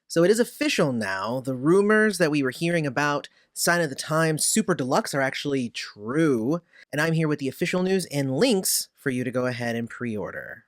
So it is official now. The rumors that we were hearing about Sign of the Times Super Deluxe are actually true. And I'm here with the official news and links for you to go ahead and pre-order.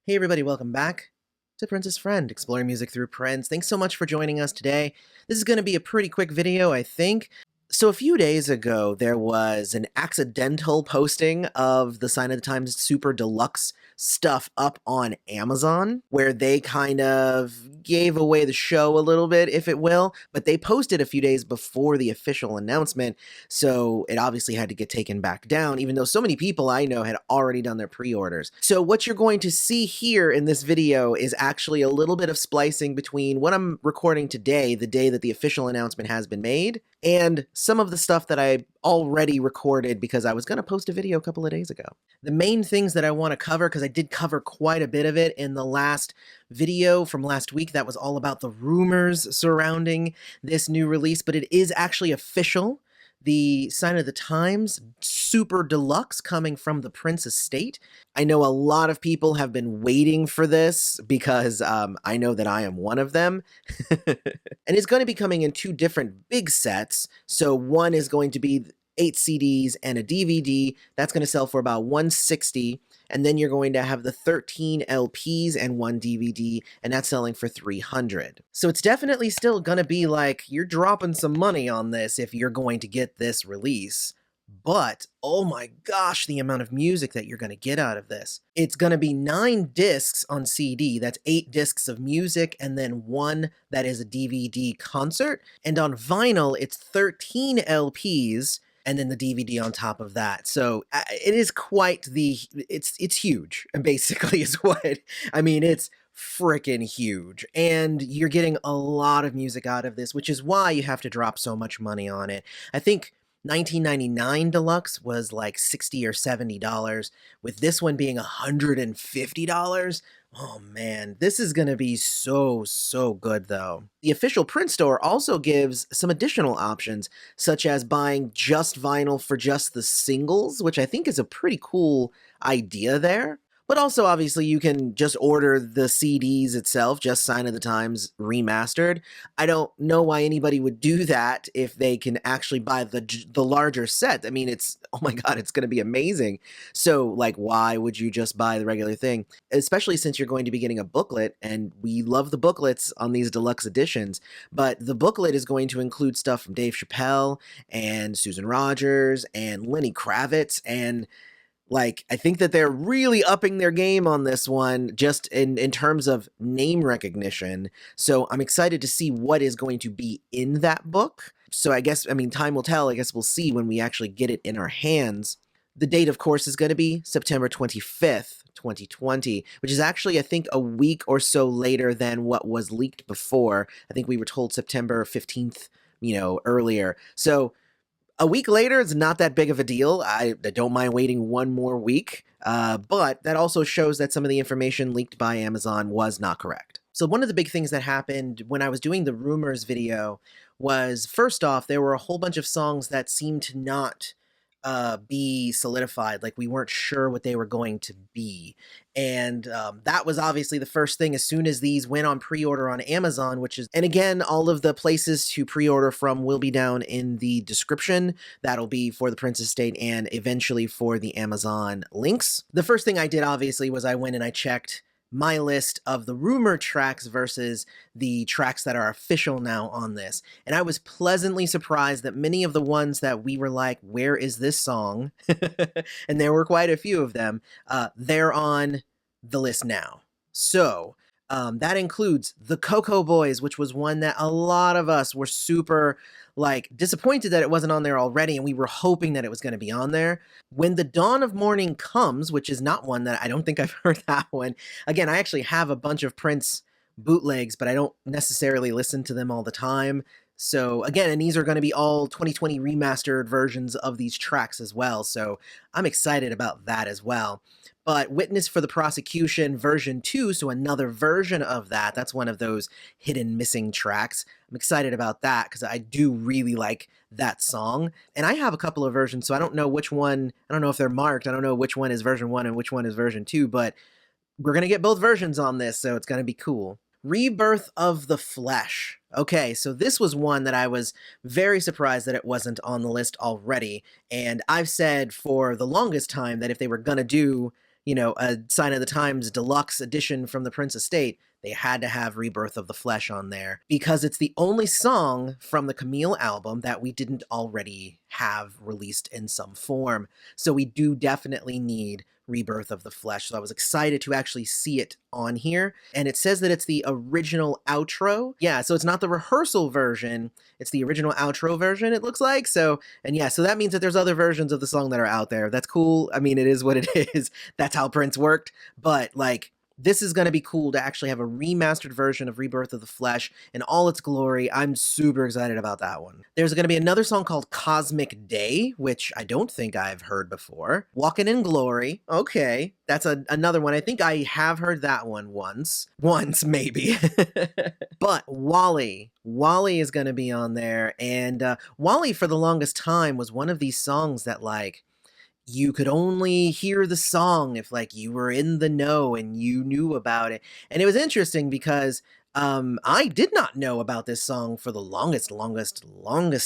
Hey everybody, welcome back to Prince's Friend, exploring music through Prince. Thanks so much for joining us today. This is going to be a pretty quick video, I think. So a few days ago, there was an accidental posting of the Sign of the Times Super Deluxe stuff up on Amazon, where they kind of gave away the show a little bit, if it will, but they posted a few days before the official announcement, so it obviously had to get taken back down, even though so many people I know had already done their pre-orders. So what you're going to see here in this video is actually a little bit of splicing between what I'm recording today, the day that the official announcement has been made, and some of the stuff that I already recorded because I was going to post a video a couple of days ago. The main things that I want to cover, because I did cover quite a bit of it in the last video from last week that was all about the rumors surrounding this new release, but it is actually official. The Sign of the Times Super Deluxe coming from the Prince estate. I know a lot of people have been waiting for this because I know that I am one of them. And it's going to be coming in two different big sets. So one is going to be 8 CDs and a DVD. That's going to sell for about $160. And then you're going to have the 13 LPs and one DVD, and that's selling for $300. So it's definitely still going to be like, you're dropping some money on this if you're going to get this release. But, oh my gosh, the amount of music that you're going to get out of this. It's going to be 9 discs on CD. That's 8 discs of music, and then 1 that is a DVD concert. And on vinyl, it's 13 LPs, and then the DVD on top of that. So it is quite the, it's huge, basically is what, I mean, it's freaking huge. And you're getting a lot of music out of this, which is why you have to drop so much money on it. I think 1999 Deluxe was like $60 or $70, with this one being $150. Oh man, this is gonna be so good though. The official Prince store also gives some additional options, such as buying just vinyl for just the singles, which I think is a pretty cool idea there. But also, obviously, you can just order the CDs itself, just Sign of the Times remastered. I don't know why anybody would do that if they can actually buy the larger set. I mean, it's, oh my god, it's going to be amazing. So, like, why would you just buy the regular thing? Especially since you're going to be getting a booklet, and we love the booklets on these deluxe editions. But the booklet is going to include stuff from Dave Chappelle and Susan Rogers and Lenny Kravitz, and like, I think that they're really upping their game on this one, just in terms of name recognition. So I'm excited to see what is going to be in that book. So I guess, I mean, time will tell. I guess we'll see when we actually get it in our hands. The date, of course, is going to be September 25th, 2020, which is actually, I think, a week or so later than what was leaked before. I think we were told September 15th, earlier. So a week later, it's not that big of a deal. I don't mind waiting one more week, but that also shows that some of the information leaked by Amazon was not correct. So one of the big things that happened when I was doing the rumors video was, first off, there were a whole bunch of songs that seemed to not be solidified. Like, we weren't sure what they were going to be. And that was obviously the first thing as soon as these went on pre-order on Amazon, which is, and again, all of the places to pre-order from will be down in the description. That'll be for the Prince Estate and eventually for the Amazon links. The first thing I did, obviously, was I went and I checked my list of the rumor tracks versus the tracks that are official now on this. And I was pleasantly surprised that many of the ones that we were like, where is this song? And there were quite a few of them. They're on the list now. So that includes the Cocoa Boys, which was one that a lot of us were super disappointed that it wasn't on there already, and we were hoping that it was going to be on there. When the Dawn of Morning Comes, which is not one that I don't think I've heard that one. Again, I actually have a bunch of Prince bootlegs, but I don't necessarily listen to them all the time. So again, and these are going to be all 2020 remastered versions of these tracks as well. So I'm excited about that as well. But Witness for the Prosecution version 2, so another version of that, that's one of those hidden missing tracks. I'm excited about that because I do really like that song. And I have a couple of versions, so I don't know which one, I don't know if they're marked. I don't know which one is version 1 and which one is version 2, but we're going to get both versions on this, so it's going to be cool. Rebirth of the Flesh. Okay, so this was one that I was very surprised that it wasn't on the list already. And I've said for the longest time that if they were going to do, a Sign of the Times deluxe edition from the Prince estate, they had to have Rebirth of the Flesh on there because it's the only song from the Camille album that we didn't already have released in some form. So we do definitely need Rebirth of the Flesh. So I was excited to actually see it on here. And it says that it's the original outro. Yeah, so it's not the rehearsal version. It's the original outro version, it looks like. So that means that there's other versions of the song that are out there. That's cool. I mean, it is what it is. That's how Prince worked. But this is going to be cool to actually have a remastered version of Rebirth of the Flesh in all its glory. I'm super excited about that one. There's going to be another song called Cosmic Day, which I don't think I've heard before. Walking in Glory. Okay, that's another one. I think I have heard that one once. Once, maybe. But Wally is going to be on there. And Wally, for the longest time, was one of these songs that, you could only hear the song if you were in the know and you knew about it. And it was interesting because I did not know about this song for the longest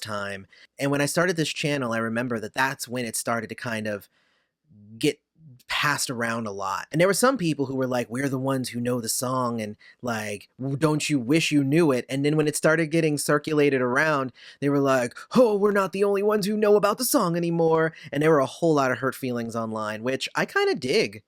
time. And when I started this channel, I remember that that's when it started to kind of get passed around a lot. And there were some people who were like, we're the ones who know the song, and don't you wish you knew it? And then when it started getting circulated around, they were like, oh, we're not the only ones who know about the song anymore. And there were a whole lot of hurt feelings online, which I kind of dig.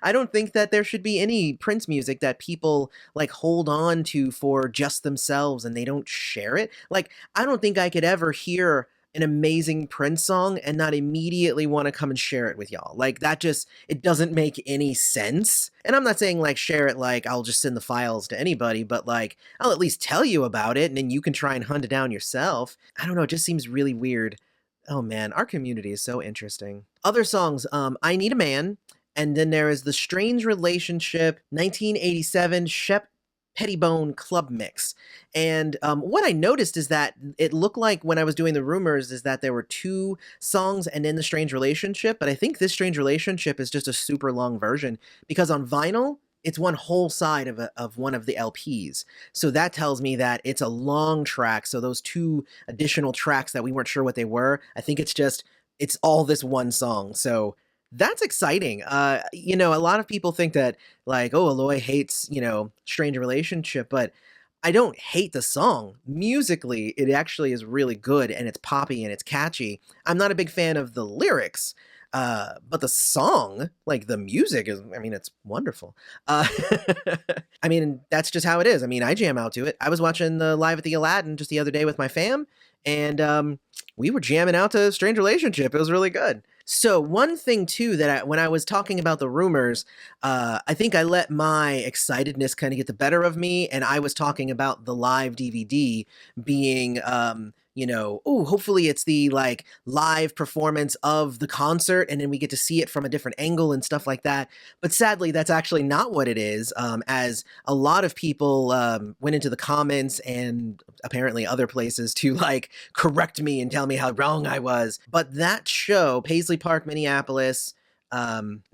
I don't think that there should be any Prince music that people hold on to for just themselves and they don't share it. I don't think I could ever hear an amazing Prince song and not immediately want to come and share it with y'all. It doesn't make any sense. And I'm not saying share it I'll just send the files to anybody, but I'll at least tell you about it and then you can try and hunt it down yourself. I don't know, it just seems really weird. Oh man, our community is so interesting. Other songs, I Need a Man, and then there is The Strange Relationship, 1987 Shep Pettibone Club Mix. And what I noticed is that it looked like when I was doing the rumors is that there were 2 songs and then The Strange Relationship, but I think this Strange Relationship is just a super long version because on vinyl, it's one whole side of one of the LPs. So that tells me that it's a long track. So those 2 additional tracks that we weren't sure what they were, I think it's all this one song. So that's exciting. A lot of people think that oh, Aloy hates, Strange Relationship, but I don't hate the song. Musically, it actually is really good and it's poppy and it's catchy. I'm not a big fan of the lyrics, but the song, the music is, it's wonderful. That's just how it is. I jam out to it. I was watching the Live at the Aladdin just the other day with my fam, and we were jamming out to Strange Relationship. It was really good. So one thing too that when I was talking about the rumors, I think I let my excitedness kind of get the better of me, and I was talking about the live DVD being, oh, hopefully it's the live performance of the concert, and then we get to see it from a different angle and stuff like that. But sadly, that's actually not what it is, as a lot of people went into the comments and apparently other places to correct me and tell me how wrong I was. But that show, Paisley Park, Minneapolis,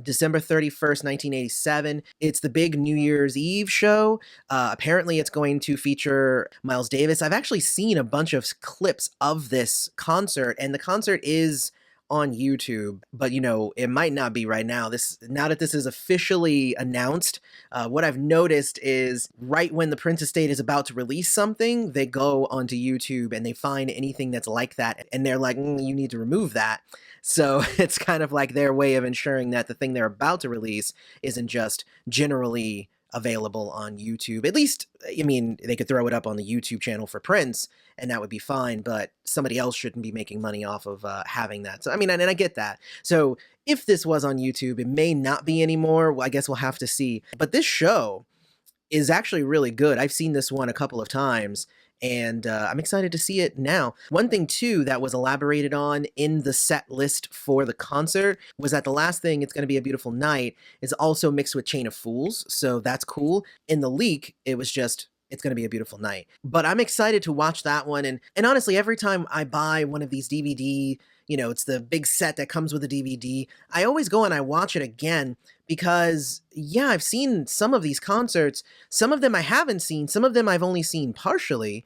December 31st, 1987. It's the big New Year's Eve show. Apparently it's going to feature Miles Davis. I've actually seen a bunch of clips of this concert, and the concert is on YouTube, but it might not be right now. Now that this is officially announced, what I've noticed is right when the Prince Estate is about to release something, they go onto YouTube and they find anything that's like that, and they're like, you need to remove that. So it's kind of their way of ensuring that the thing they're about to release isn't just generally available on YouTube. At least, they could throw it up on the YouTube channel for Prince, and that would be fine, but somebody else shouldn't be making money off of having that. So, and I get that. So if this was on YouTube, it may not be anymore. Well, I guess we'll have to see. But this show is actually really good. I've seen this one a couple of times, and I'm excited to see it now. One thing too that was elaborated on in the set list for the concert was that the last thing, It's Gonna Be a Beautiful Night, is also mixed with Chain of Fools, so that's cool. In the leak, it was just It's Gonna Be a Beautiful Night. But I'm excited to watch that one, and honestly, every time I buy one of these DVD, it's the big set that comes with a DVD, I always go and I watch it again because, yeah, I've seen some of these concerts. Some of them I haven't seen, some of them I've only seen partially.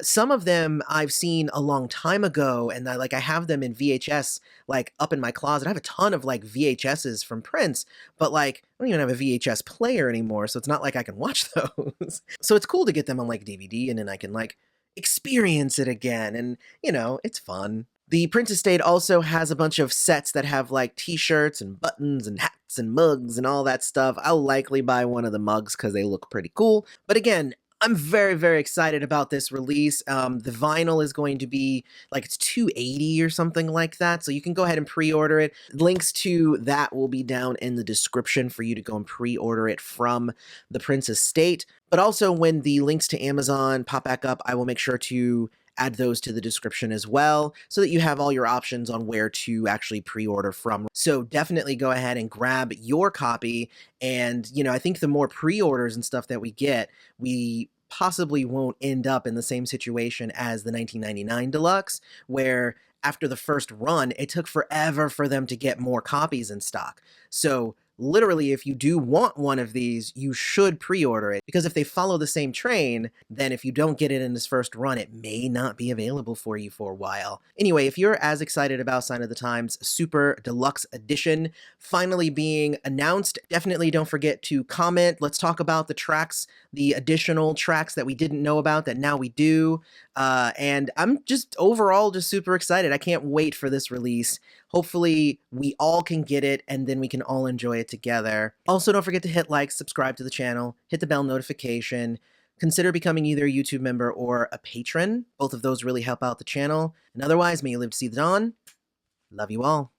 Some of them I've seen a long time ago, and I have them in VHS, like, up in my closet. I have a ton of, like, VHSs from Prince, but, like, I don't even have a VHS player anymore, so it's not like I can watch those. So it's cool to get them on, like, DVD, and then I can, like, experience it again, and, it's fun. The Prince Estate also has a bunch of sets that have, like, t-shirts and buttons and hats and mugs and all that stuff. I'll likely buy one of the mugs because they look pretty cool. But again, I'm very, very excited about this release. The vinyl is going to be, like, it's $280 or something like that, so you can go ahead and pre-order it. Links to that will be down in the description for you to go and pre-order it from the Prince Estate. But also, when the links to Amazon pop back up, I will make sure to add those to the description as well, so that you have all your options on where to actually pre-order from. So definitely go ahead and grab your copy, and, I think the more pre-orders and stuff that we get, we possibly won't end up in the same situation as the 1999 Deluxe, where after the first run, it took forever for them to get more copies in stock. So literally, if you do want one of these, you should pre-order it, because if they follow the same train, then if you don't get it in this first run, it may not be available for you for a while. Anyway, if you're as excited about Sign of the Times Super Deluxe Edition finally being announced, definitely don't forget to comment. Let's talk about the tracks, the additional tracks that we didn't know about that now we do. And I'm just overall just super excited. I can't wait for this release. Hopefully we all can get it, and then we can all enjoy it together. Also, don't forget to hit like, subscribe to the channel, hit the bell notification, consider becoming either a YouTube member or a patron. Both of those really help out the channel. And otherwise, may you live to see the dawn. Love you all.